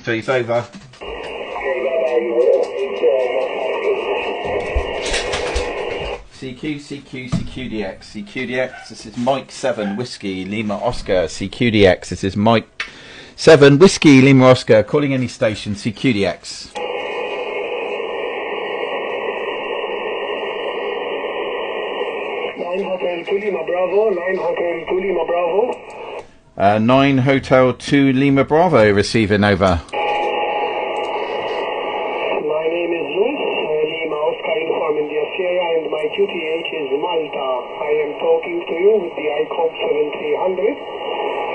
Please, over. CQDX, this is Mike 7 Whiskey Lima Oscar. CQDX, this is Mike 7 Whiskey Lima Oscar. Calling any station, CQDX. 9 Hotel 2 Lima Bravo, 9 Hotel 2 Lima Bravo. 9 Hotel 2 Lima Bravo, receiving, over. My name is Louis, Lima Oscar Uniform India Sierra, and my QTH is Malta. I am talking to you with the ICOM 7300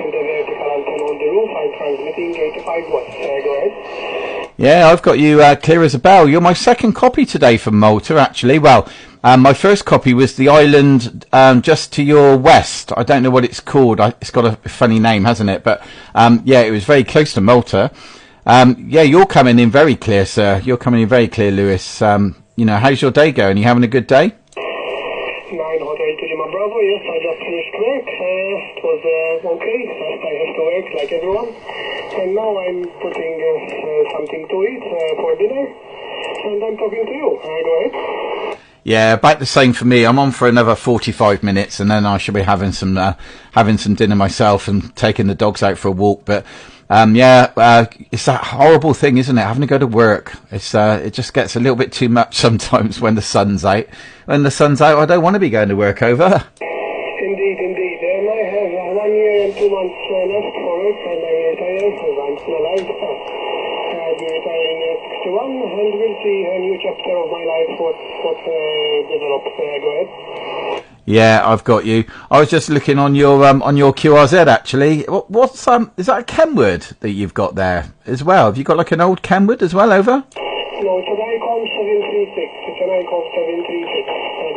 and the vertical antenna on the roof. I'm transmitting 85 watts. Go ahead. Yeah, I've got you clear as a bell. You're my second copy today from Malta, actually. Well, my first copy was the island just to your west. I don't know what it's called. It's got a funny name, hasn't it? But yeah, it was very close to Malta. Yeah, you're coming in very clear, sir. You're coming in very clear, Lewis. You know, how's your day going? You having a good day? 9 Hotel 2 Lima Bravo, yes, I just finished work. It was okay. First I have to work like everyone. And now I'm putting something to eat for dinner. And I'm talking to you. Go ahead. Yeah, about the same for me. I'm on for another 45 minutes, and then I should be having some dinner myself and taking the dogs out for a walk. But yeah, it's that horrible thing, isn't it? Having to go to work. It just gets a little bit too much sometimes when the sun's out. When the sun's out, I don't want to be going to work, over. Indeed, indeed. And I have 1 year and 2 months left for it, and I retire because I'm still alive. I'll be retiring at 61, and we'll see a new chapter of my life what develops. Go ahead. Yeah, I've got you. I was just looking on your QRZ, actually. What's is that a Kenwood that you've got there as well? Have you got like an old Kenwood as well, over? No, it's an ICOM 736. It's an ICOM 736. Go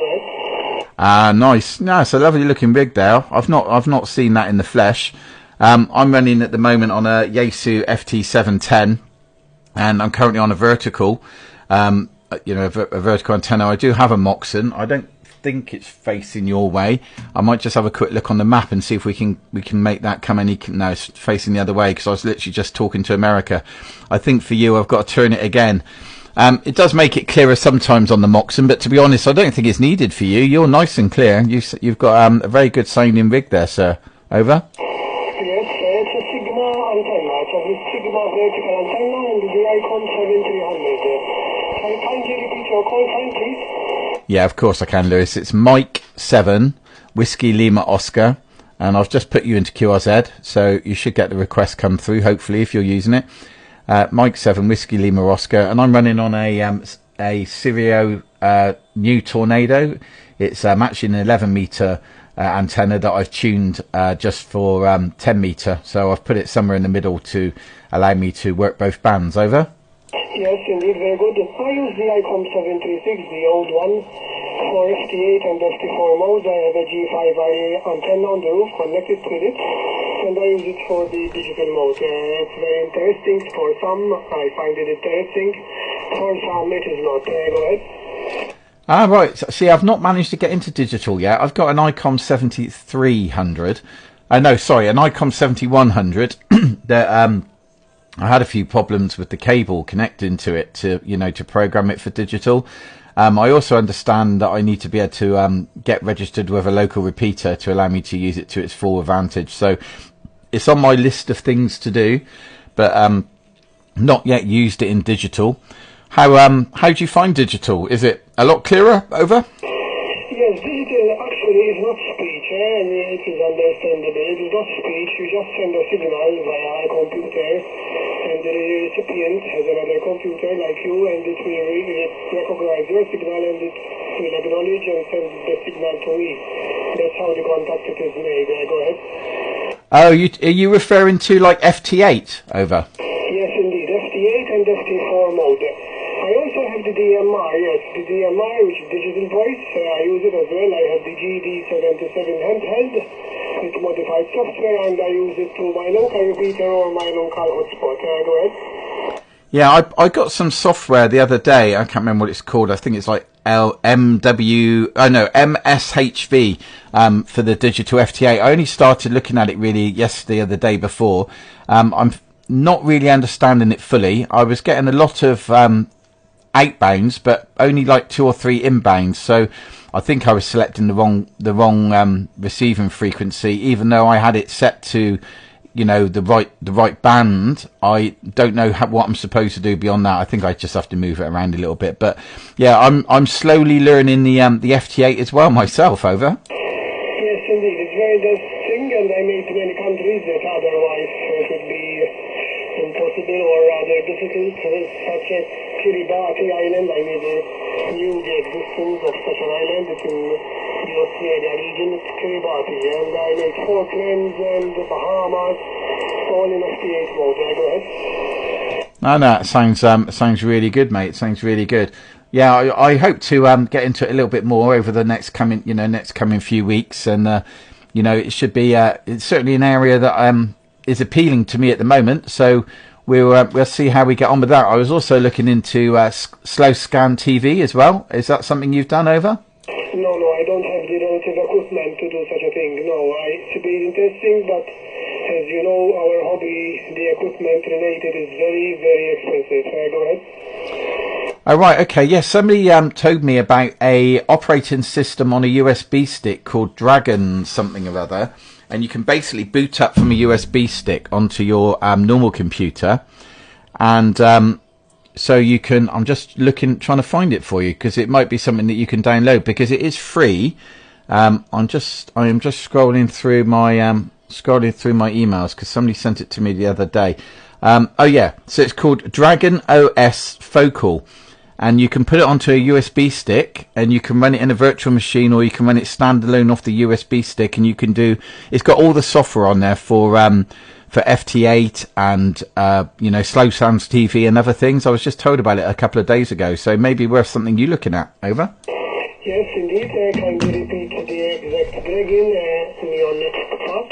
ahead. Ah, nice. No, it's a lovely looking rig there. I've not seen that in the flesh. I'm running at the moment on a Yaesu FT710, and I'm currently on a vertical. You know, a vertical antenna. I do have a Moxon. I don't think it's facing your way. I might just have a quick look on the map and see if we can make that come any. No, it's facing the other way because I was literally just talking to America. I think for you, I've got to turn it again. It does make it clearer sometimes on the Moxon, but to be honest, I don't think it's needed for you. You're nice and clear. You've got a very good sounding rig there, sir. Over. Yes, it's a Sigma antenna. It's a Sigma vertical antenna and the ICOM 7300. Can you kindly repeat your call sign, please? Yeah, of course I can, Lewis. It's Mike 7 Whiskey Lima Oscar, and I've just put you into QRZ, so you should get the request come through, hopefully, if you're using it. Mike 7 Whiskey Lima Oscar, and I'm running on a Stereo new Tornado. It's actually an 11 meter antenna that I've tuned just for 10 meter, so I've put it somewhere in the middle to allow me to work both bands. Over. Yes, indeed, very good. I use the ICOM 736, the old one, for FT8 and FT4 modes. I have a G5IA antenna on the roof connected with it, and I use it for the digital mode. It's very interesting for some. I find it interesting. For some, it is not. Go ahead. Ah, right. See, I've not managed to get into digital yet. I've got an ICOM 7300. No, sorry, an ICOM 7100 that I had a few problems with the cable connecting to it to program it for digital. I also understand that I need to be able to get registered with a local repeater to allow me to use it to its full advantage. So it's on my list of things to do, but not yet used it in digital. How do you find digital? Is it a lot clearer? Over. Yes, digital actually is not speech, and it is understandable. It is not speech. You just send a signal via a computer, and the recipient has another computer like you, and it will recognize your signal, and it will acknowledge and send the signal to me. That's how the contact is made. Go ahead. Oh, are you referring to like FT8? Over. Yes, indeed, FT8 and FT4 mode. I also have the DMR, yes, the DMR, which is digital voice. I use it as well. I have the GD77 handheld with modified software, and I use it to my local repeater or my local hotspot. Go ahead. Yeah, I got some software the other day. I can't remember what it's called. I think it's like MSHV for the digital FT8. I only started looking at it really yesterday or the day before. not really understanding it fully. I was getting a lot of outbounds, but only like 2 or 3 inbounds. So I think I was selecting the wrong receiving frequency, even though I had it set to, you know, the right band. I don't know what I'm supposed to do beyond that. I think I just have to move it around a little bit. But yeah, I'm slowly learning the FT8 as well myself. Over. Yes, indeed, it's very interesting, and I made many countries that otherwise would be impossible or rather difficult, such as Kiribati Island. I never knew the existence of such an island. It's in the Australia region, it's Kiribati, and I made Falklands and the Bahamas, all in FT8 mode. Go ahead. No, it sounds really good, mate. It sounds really good. Yeah, I hope to get into it a little bit more over the next coming few weeks, and you know, it should be it's certainly an area that is appealing to me at the moment. So we'll see how we get on with that. I was also looking into slow scan TV as well. Is that something you've done, Over? No, I don't have the relative equipment to do such a thing. No, it's been interesting, but as you know, our hobby, the equipment related, is very, very expensive. Go ahead. Oh, right, okay, yes. Somebody told me about a operating system on a USB stick called Dragon something or other, and you can basically boot up from a USB stick onto your normal computer, and so you can. I'm just trying to find it for you, because it might be something that you can download, because it is free. I am just scrolling through my emails, because somebody sent it to me the other day. Oh yeah, so it's called Dragon OS Focal. And you can put it onto a USB stick, and you can run it in a virtual machine, or you can run it standalone off the USB stick, and you can do. It's got all the software on there for FT8 and you know, Slow Sounds TV and other things. I was just told about it a couple of days ago, so maybe worth something you're looking at. Over. Yes, indeed. Can you repeat the exact Dragon on next part?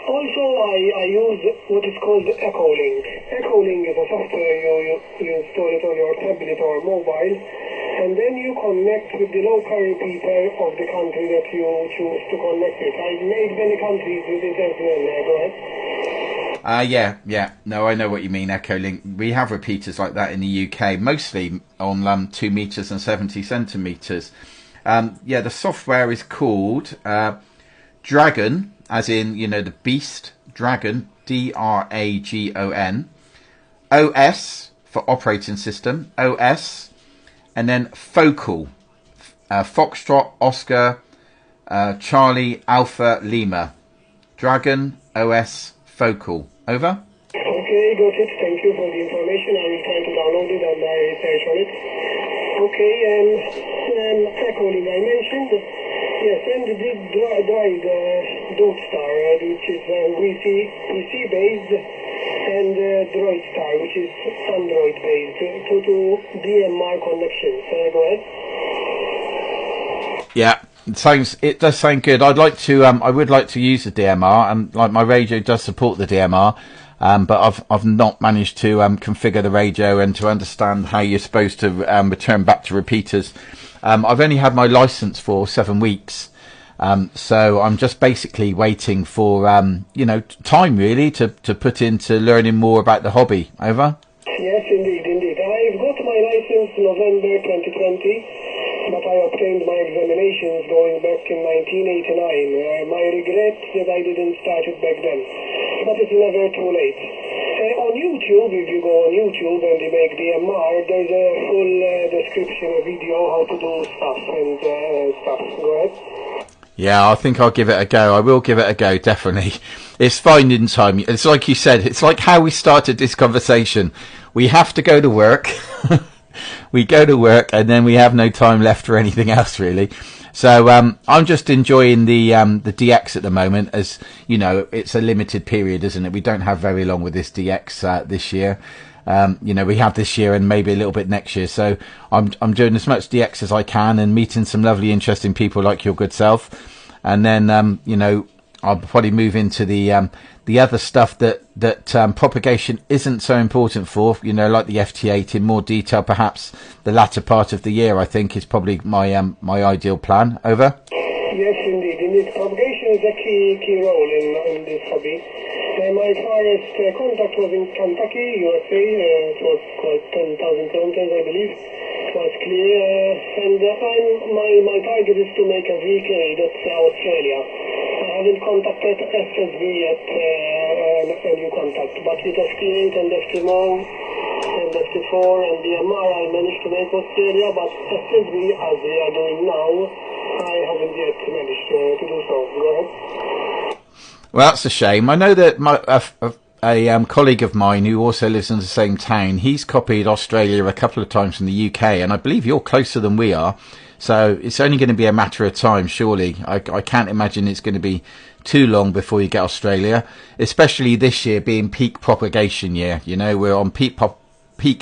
Also, I use what is called Echolink. Echolink is a software you install it on your tablet or mobile, and then you connect with the local repeater of the country that you choose to connect with. I've made many countries with it as well. Go ahead. Yeah. No, I know what you mean, Echolink. We have repeaters like that in the UK, mostly on 2 meters and 70 centimeters. Yeah, the software is called Dragon, as in, you know, the beast, Dragon, Dragon, OS for operating system, OS, and then Focal, Foxtrot, Oscar, Charlie, Alpha, Lima, Dragon, OS, Focal. Over. Okay, got it. Thank you for the information. I will try to download it and I research on it. Okay, Echolink I mentioned. Yes, and the Droid Star, which is PC-based, and Droid Star, which is Android-based, to DMR connections. Go ahead. Yeah, it does sound good. I would like to use the DMR, and like my radio does support the DMR, but I've not managed to configure the radio and to understand how you're supposed to return back to repeaters. I've only had my license for 7 weeks, so I'm just basically waiting for you know, time really to put into learning more about the hobby. Over. Yes, indeed. I've got my license November 2020, but I obtained my examinations going back in 1989. My regret that I didn't start it back then, but it's never too late. On YouTube, if you go on YouTube and you make DMR, there's a full description, a video how to do stuff and stuff. Go ahead. Yeah, I think I'll give it a go. I will give it a go, definitely. It's finding time. It's like you said, it's like how we started this conversation. We have to go to work. We go to work, and then we have no time left for anything else, really. So I'm just enjoying the DX at the moment, as you know, it's a limited period, isn't it? We don't have very long with this DX this year. You know, we have this year and maybe a little bit next year. So I'm doing as much DX as I can and meeting some lovely, interesting people like your good self. And then, you know, I'll probably move into the other stuff that propagation isn't so important for, you know, like the FT8 in more detail, perhaps the latter part of the year, I think is probably my ideal plan. Over. Yes, indeed. Propagation is a key role in this hobby. My farthest contact was in Kentucky, USA. It was quite 10,000 kilometers, I believe. It was clear. And my target is to make a VK, that's Australia. I haven't contacted SSV yet, a new contact. But with FT8 and FT9 and FT4 and DMR, I managed to make Australia. But SSV, as we are doing now, I haven't yet managed to do so. Go ahead. Well, that's a shame. I know that a colleague of mine who also lives in the same town, he's copied Australia a couple of times from the UK, and I believe you're closer than we are. So it's only going to be a matter of time, surely. I can't imagine it's going to be too long before you get Australia, especially this year being peak propagation year. You know, we're on peak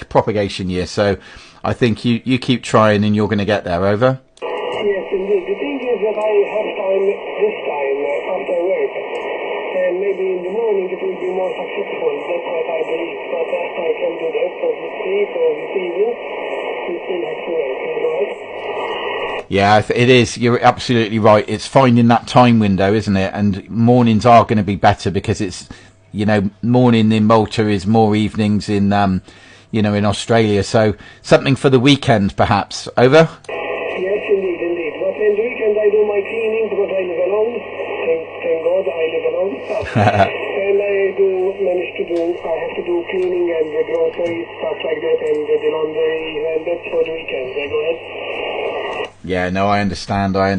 propagation year. So I think you keep trying and you're going to get there. Over. Yes, indeed. The thing is that I have time this time after work. And maybe in the morning it will be more successful. That's what I believe. But I can do that for this week or this evening. We still have to wait. Right? Yeah, it is. You're absolutely right. It's finding that time window, isn't it? And mornings are going to be better because it's, you know, morning in Malta is more evenings in, you know, in Australia. So something for the weekend, perhaps. Over? Yes, indeed. But in the weekend I do my cleaning because I live alone. Thank God I live alone. And I have to do cleaning and the groceries, stuff like that, and the laundry, and that's for the weekend. Go ahead. Yeah, no, I understand. I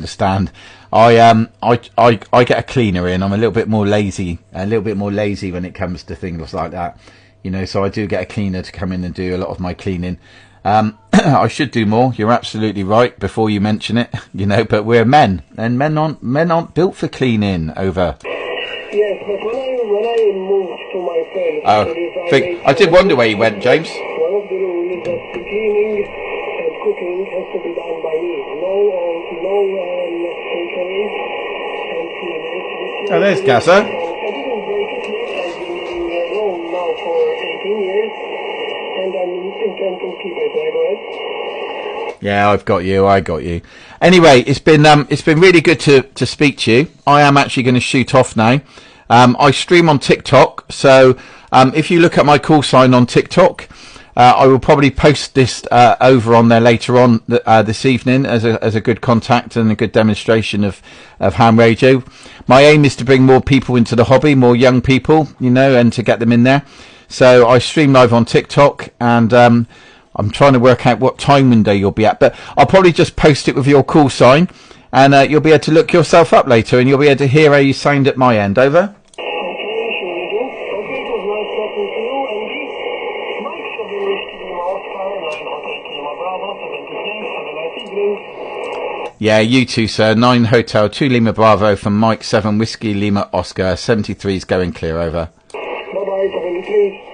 get a cleaner in. I'm a little bit more lazy when it comes to things like that. You know, so I do get a cleaner to come in and do a lot of my cleaning. I should do more. You're absolutely right before you mention it, you know, but we're men and men aren't built for cleaning. Over. Yes, but when I moved to myself, I did wonder where you went, James. One of the rules is that the cleaning and cooking has to be done by me. No catering and cleaning. Oh, there's Gaza. I didn't break it yet. I've been in Rome now for 18 years, and I intend to keep it. Go ahead. Yeah, I got you. Anyway, it's been really good to speak to you. I am actually going to shoot off now. I stream on TikTok, so if you look at my call sign on TikTok, I will probably post this over on there later on this evening as a good contact and a good demonstration of ham radio. My aim is to bring more people into the hobby, more young people, you know, and to get them in there. So I stream live on TikTok, and I'm trying to work out what time window you'll be at, but I'll probably just post it with your call sign, and you'll be able to look yourself up later, and you'll be able to hear how you sound at my end. Over. Yeah, you too, sir. 9 Hotel 2 Lima Bravo from Mike 7 Whiskey Lima Oscar 73 is going clear. Over. Bye-bye, 73.